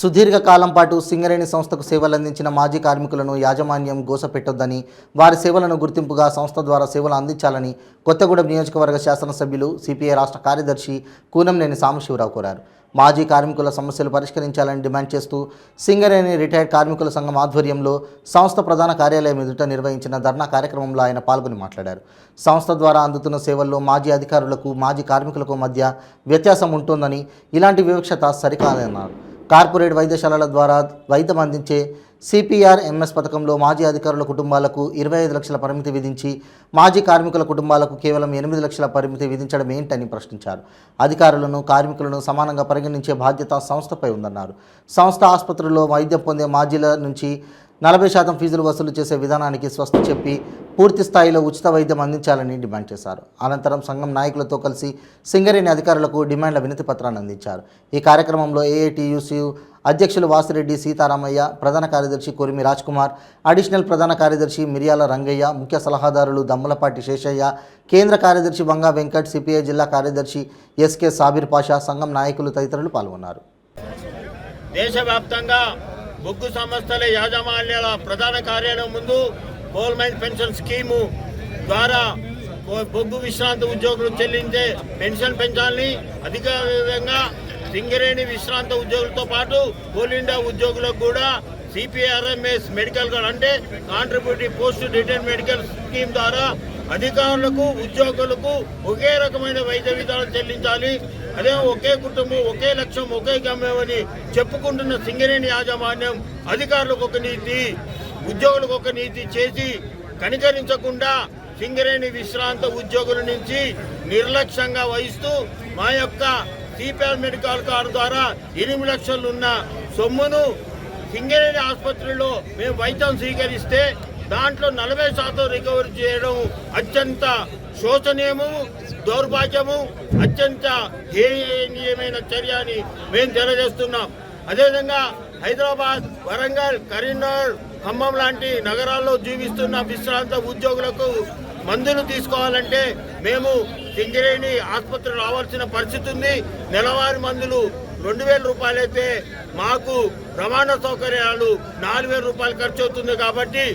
సుదీర్ఘకాలం పాటు సింగరేణి సంస్థకు సేవలందించిన మాజీ కార్మికులను యాజమాన్యం గోసపెట్టొద్దని, వారి సేవలను గుర్తింపుగా సంస్థ ద్వారా సేవలు అందించాలని కొత్తగూడెం నియోజకవర్గ శాసనసభ్యులు సిపిఐ రాష్ట్ర కార్యదర్శి కూనంనేని సాంబశివరావు కోరారు. మాజీ కార్మికుల సమస్యలు పరిష్కరించాలని డిమాండ్ చేస్తూ సింగరేణి రిటైర్డ్ కార్మికుల సంఘం ఆధ్వర్యంలో సంస్థ ప్రధాన కార్యాలయం ఎదుట నిర్వహించిన ధర్నా కార్యక్రమంలో ఆయన పాల్గొని మాట్లాడారు. సంస్థ ద్వారా అందుతున్న సేవల్లో మాజీ అధికారులకు, మాజీ కార్మికులకు మధ్య వ్యత్యాసం ఉంటుందని, ఇలాంటి వివక్షత సరికాదన్నారు. కార్పొరేట్ వైద్యశాలల ద్వారా వైద్యం అందించే CPR-MS పథకంలో మాజీ అధికారుల కుటుంబాలకు 25 లక్షల పరిమితి విధించి, మాజీ కార్మికుల కుటుంబాలకు కేవలం 8 లక్షల పరిమితి విధించడం ఏంటని ప్రశ్నించారు. అధికారులను, కార్మికులను సమానంగా పరిగణించే బాధ్యత సంస్థపై ఉందన్నారు. సంస్థ ఆసుపత్రుల్లో వైద్యం పొందే మాజీల నుంచి 40% ఫీజులు వసూలు చేసే విధానానికి స్వస్తి చెప్పి పూర్తి స్థాయిలో ఉచిత వైద్యం అందించాలని డిమాండ్ చేశారు. అనంతరం సంఘం నాయకులతో కలిసి సింగరేణి అధికారులకు డిమాండ్ల వినతి పత్రాన్ని అందించారు. ఈ కార్యక్రమంలో AATUC అధ్యక్షులు వాసిరెడ్డి సీతారామయ్య, ప్రధాన కార్యదర్శి కొరిమి రాజ్కుమార్, అడిషనల్ ప్రధాన కార్యదర్శి మిర్యాల రంగయ్య, ముఖ్య సలహాదారులు దమ్మలపాటి శేషయ్య, కేంద్ర కార్యదర్శి వంగా వెంకట్, సిపిఐ జిల్లా కార్యదర్శి SK సాబిర్ పాషా, సంఘం నాయకులు తదితరులు పాల్గొన్నారు. దేశవ్యాప్తంగా బొగ్గు సంస్థల యాజమాన్యాల ప్రధాన కార్యాలయం ముందు కోల్ మైన్ పెన్షన్ స్కీము ద్వారా బొగ్గు విశ్రాంతి ఉద్యోగులు చెల్లించే పెన్షన్ పెంచాలని, అధికారికంగా సింగరేణి విశ్రాంత ఉద్యోగులతో పాటు కోల్ ఇండియా ఉద్యోగులకు కూడా CPR-MS మెడికల్ కార్డ్ అంటే contributory post retired medical scheme ద్వారా అధికారులకు, ఉద్యోగులకు ఒకే రకమైన వైద్య విధానం చెల్లించాలి. అదే ఒకే కుటుంబం, ఒకే లక్ష్యం, ఒకే గమ్యం అని చెప్పుకుంటున్న సింగరేణి యాజమాన్యం అధికారులకు ఒక నీతి, ఉద్యోగులకు ఒక నీతి చేసి కనికరించకుండా సింగరేణి విశ్రాంత ఉద్యోగుల నుంచి నిర్లక్ష్యంగా వహిస్తూ మా యొక్క CPR మెడికల్ కార్డు ద్వారా 8 లక్షలు ఉన్న సొమ్మును సింగరేణి ఆసుపత్రిలో మేము వైద్యం స్వీకరిస్తే దాంట్లో 40% రికవరీ చేయడం అత్యంత శోచనీయము, దౌర్భాగ్యము, అత్యంత హేయనీయమైన చర్య అని మేము తెలియజేస్తున్నాం. అదేవిధంగా హైదరాబాద్, వరంగల్, కరీంనగర్, ఖమ్మం లాంటి నగరాల్లో జీవిస్తున్న విశ్రాంత ఉద్యోగులకు మందులు తీసుకోవాలంటే మేము సింగరేణి ఆసుపత్రి రావాల్సిన పరిస్థితి ఉంది. నెలవారీ మందులు 2000 రూపాయలు అయితే మాకు రవాణా సౌకర్యాలు 4000 రూపాయలు ఖర్చు అవుతుంది. కాబట్టి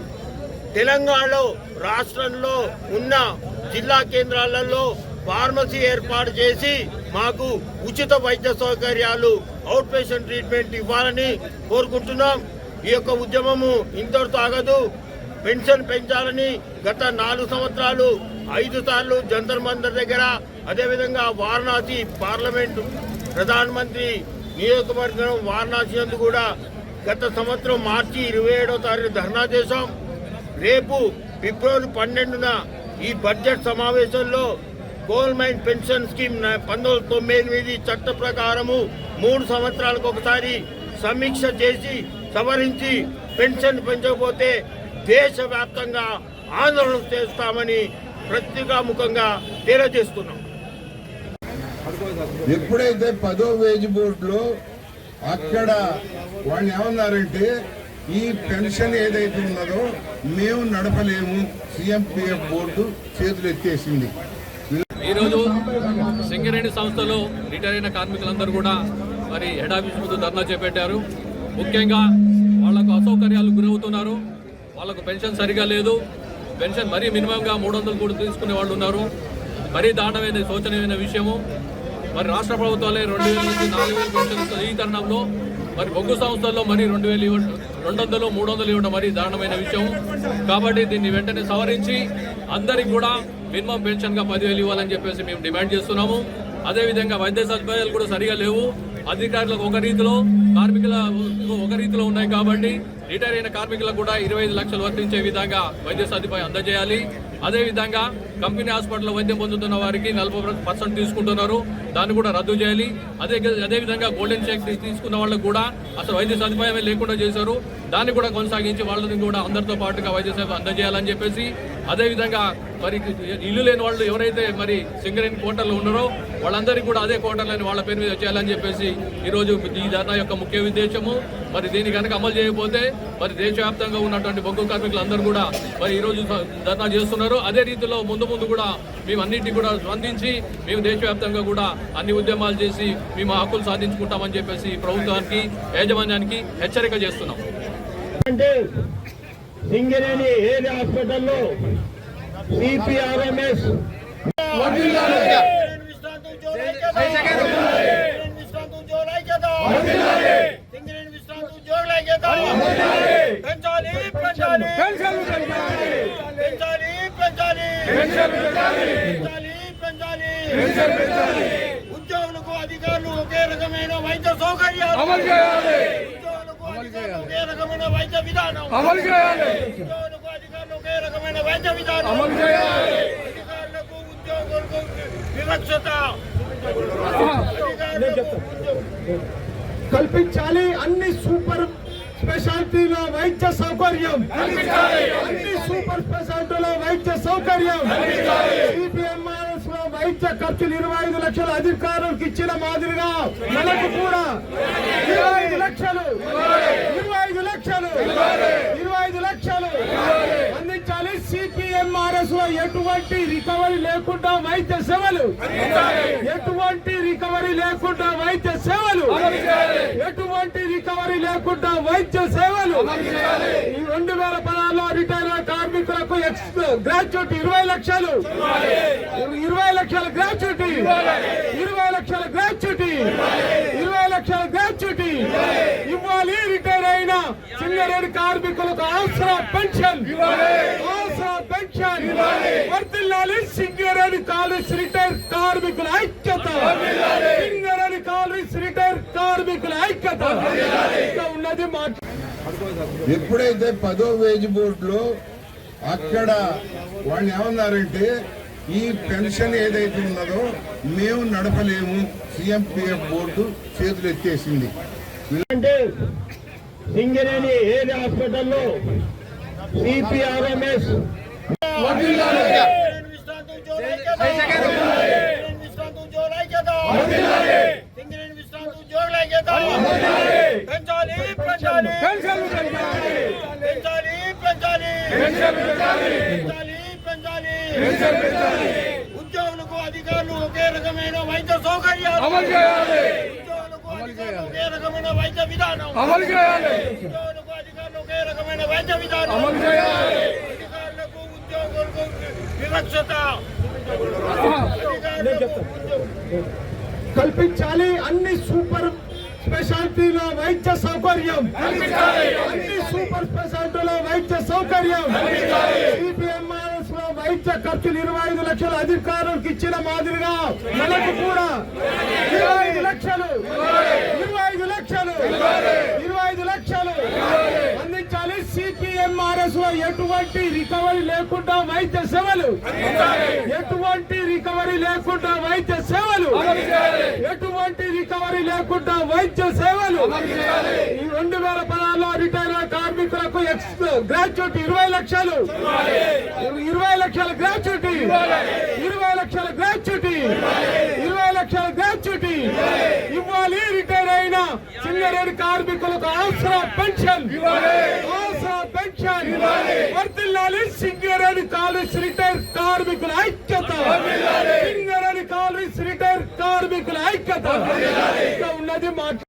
తెలంగాణలో, రాష్ట్రంలో ఉన్న జిల్లా కేంద్రాలలో ఫార్మసీ ఏర్పాటు చేసి మాకు ఉచిత వైద్య సౌకర్యాలు, అవుట్ పేషెంట్ ట్రీట్మెంట్ ఇవ్వాలని కోరుకుంటున్నాం. ఈ యొక్క ఉద్యమము ఇంతటితో ఆగదు. పెన్షన్ పెంచాలని గత 4 సంవత్సరాలు 5 సార్లు జంతర్ మంతర్ దగ్గర, అదేవిధంగా వారణాసి పార్లమెంటు ప్రధానమంత్రి నియోజకవర్గం వారణాసి నందు కూడా గత సంవత్సరం మార్చి 27వ తారీఖు ధర్నా చేశాం. రేపు ఫిబ్రవరి 12న ఈ బడ్జెట్ సమావేశంలో కోల్ మైన్ పెన్షన్ స్కీమ్ 1998 చట్ట ప్రకారము 3 సంవత్సరాలకు ఒకసారి సమీక్ష చేసి సవరించి పెన్షన్ పెంచకపోతే దేశవ్యాప్తంగా ఆందోళన చేస్తామని పత్రికాముఖంగా తెలియజేస్తున్నాం. ఎప్పుడైతే 10వ వేజ్ బోర్డులో అక్కడ వాళ్ళు ఏమన్నారంటే ఈ పెన్షన్ ఏదైతే ఉన్నదో మేము నడపలేము, CMPF బోర్డు చేతులు ఎత్తేసింది. ఈరోజు సింగరేణి సంస్థలో రిటైర్ అయిన కార్మికులందరూ కూడా మరి హెడ్ ఆఫీస్ ముందు ధర్నా చేపట్టారు. ముఖ్యంగా వాళ్లకు అసౌకర్యాలు గురవుతున్నారు. వాళ్ళకు పెన్షన్ సరిగా లేదు. పెన్షన్ మరీ మినిమంగా 300 కూడా తీసుకునే వాళ్ళు ఉన్నారు. మరీ దారుణమైన శోచనీయమైన విషయము. మరి రాష్ట్ర ప్రభుత్వాలే 2000 నుంచి 4000 పెన్షన్ ఇస్తుంది. ఈ తరుణంలో మరి బొగ్గు సంస్థల్లో మరి 2000 ఇవ్వడం, 200, 300 ఇవ్వడం మరీ దారుణమైన విషయం. కాబట్టి దీన్ని వెంటనే సవరించి అందరికి కూడా మినిమం పెన్షన్గా 10,000 ఇవ్వాలని చెప్పేసి మేము డిమాండ్ చేస్తున్నాము. అదేవిధంగా వైద్య సదుపాయాలు కూడా సరిగా లేవు. అధికారులకు ఒక రీతిలో, కార్మికులకు ఒక రీతిలో ఉన్నాయి. కాబట్టి రిటైర్ అయిన కార్మికులకు కూడా 25 లక్షలు వర్తించే విధంగా వైద్య సదుపాయం అందజేయాలి. అదేవిధంగా కంపెనీ హాస్పిటల్లో వైద్యం పొందుతున్న వారికి 40% తీసుకుంటున్నారు, దాన్ని కూడా రద్దు చేయాలి. అదేవిధంగా గోల్డెన్ చెక్ తీసుకున్న వాళ్ళకు కూడా అసలు వైద్య సదుపాయమే లేకుండా చేశారు. దాన్ని కూడా కొనసాగించి వాళ్ళని కూడా అందరితో పాటుగా వైద్య సేవ అందజేయాలని చెప్పేసి, అదేవిధంగా మరి ఇల్లు లేని వాళ్ళు ఎవరైతే మరి సింగరేణి కోటర్లు ఉన్నారో వాళ్ళందరికీ కూడా అదే కోటర్లని వాళ్ళ పేరు మీద చేయాలని చెప్పేసి ఈరోజు ఈ ధర్నా యొక్క ముఖ్య ఉద్దేశము. మరి దీన్ని కనుక అమలు చేయకపోతే మరి దేశవ్యాప్తంగా ఉన్నటువంటి బొగ్గు కార్మికులందరూ కూడా మరి ఈరోజు ధర్నా చేస్తున్నారు. అదే రీతిలో ముందు కూడా మేము అన్నింటినీ కూడా స్పందించి మేము దేశవ్యాప్తంగా కూడా అన్ని ఉద్యమాలు చేసి మేము హక్కులు సాధించుకుంటామని చెప్పేసి ప్రభుత్వానికి యాజమాన్యానికి హెచ్చరిక చేస్తున్నాం. అంటే సింగరేణి ఏరియా హాస్పిటల్లో సిపిఆర్ఎంఎస్ ఉద్యోగులకు అధికారులు ఒకే రకమైన వైద్య సౌకర్యాలు అమలు చేయాలి. ఒకే రకమైన వైద్య విధానం అమలు చేయాలి. ఉద్యోగులకు అధికారులు ఒకే రకమైన వైద్య విధానం అమలు చేయాలి. అధికారులకు ఉద్యోగులకు వివక్షత కల్పించాలి. అన్ని సూపర్ స్పెషాలిటీలో వైద్య సౌకర్యం, అన్ని సూపర్ స్పెషాలిటీలో వైద్య సౌకర్యం, సిపిఎంఆర్ఎస్ లో వైద్య ఖర్చులు 25 లక్షల అధికారులకు ఇచ్చిన మాదిరిగా మనకు కూడా 25 లక్షలు అందించాలి. సిపిఎంఆర్ఎస్ లో ఎటువంటి రికవరీ లేకుండా వైద్య సేవలు, ఎటువంటి రికవరీ లేకుండా వైద్య సేవలు, ఎటువంటి రికవరీ లేకుండా వైద్య సేవలు. ఈ 2016లో రిటైర్ కార్మికులకు గ్రాట్యుటీ 20 లక్షలు, 20 లక్షల గ్రాట్యుటీ, 20 లక్షల గ్రాట్యుటీ, 20 లక్షల గ్రాట్యుటీ ఇవ్వాలి. రిటైర్ అయిన సింగరేణి కార్మికులకు అవసర పెన్షన్, అవసర పెన్షన్ వర్తిల్లాలి. సింగరేణి కాలేజ్ రిటైర్ కార్మికుల ఐక్యత, సింగరేణి కాలేజ్ రిటైర్ కార్మికుల ఐక్యత ఉన్నది. ఎప్పుడైతే 10వ వేజ్ బోర్డులో అక్కడ వాళ్ళు ఏమన్నారంటే ఈ పెన్షన్ ఏదైతే ఉన్నదో మేము నడపలేము, సిఎంపిఎఫ్ బోర్డు చేతులు ఎత్తేసింది. అంటే సింగరేణి ఏరియా హాస్పిటల్లో సిపిఆర్ఎంఎస్ ఉద్యోగులకు అధికారులు ఒకే రకమైన వైద్య సౌకర్యాలు అమలు చేయాలి. ఉద్యోగులకు అధికారులు ఒకే రకమైన వైద్య విధానం అమలు చేయాలి. ఉద్యోగులకు అధికారులు ఒకే రకమైన వైద్య విధానం అమలు చేయాలి. అధికారులకు ఉద్యోగులకు వివక్షత కల్పించాలి. అన్ని సూపర్ స్పెషాలిటీలో వైద్య సౌకర్యం, అన్ని సూపర్ స్పెషాలిటీలో వైద్య సౌకర్యం, సిపిఎంఆర్ఎస్ లో వైద్య ఖర్చులు 25 లక్షల అధికారులకు ఇచ్చిన మాదిరిగా మనకు కూడా 25 లక్షలు అందించాలి. సిపిఎంఆర్ఎస్ లో ఎటువంటి రికవరీ లేకుండా వైద్య సేవలు, ఎటువంటి రికవరీ లేకుండా వైద్య సేవలు, ఎటువంటి రికవరీ లేకుండా వైద్య సేవలు. ఈ 2016లో రిటైర్ కార్మికులకు గ్రాట్యుటీ 20 లక్షలు, 20 లక్షల గ్రాట్యుటీ, 20 లక్షల గ్రాట్యుటీ, 20 లక్షల గ్రాట్యుటీ ఇవ్వాలి. రిటైర్ అయిన సింగరేణి కార్మికులకు అవసర పెన్షన్, అవసర పెన్షన్ వర్తిల్లాలి. సింగరేణి కాలేజ్ రిటైర్ కార్మికుల ఐక్యత, సింగరేణి కాలేజ్ రిటైర్ కార్మికుల ఐక్యత ఉన్నది.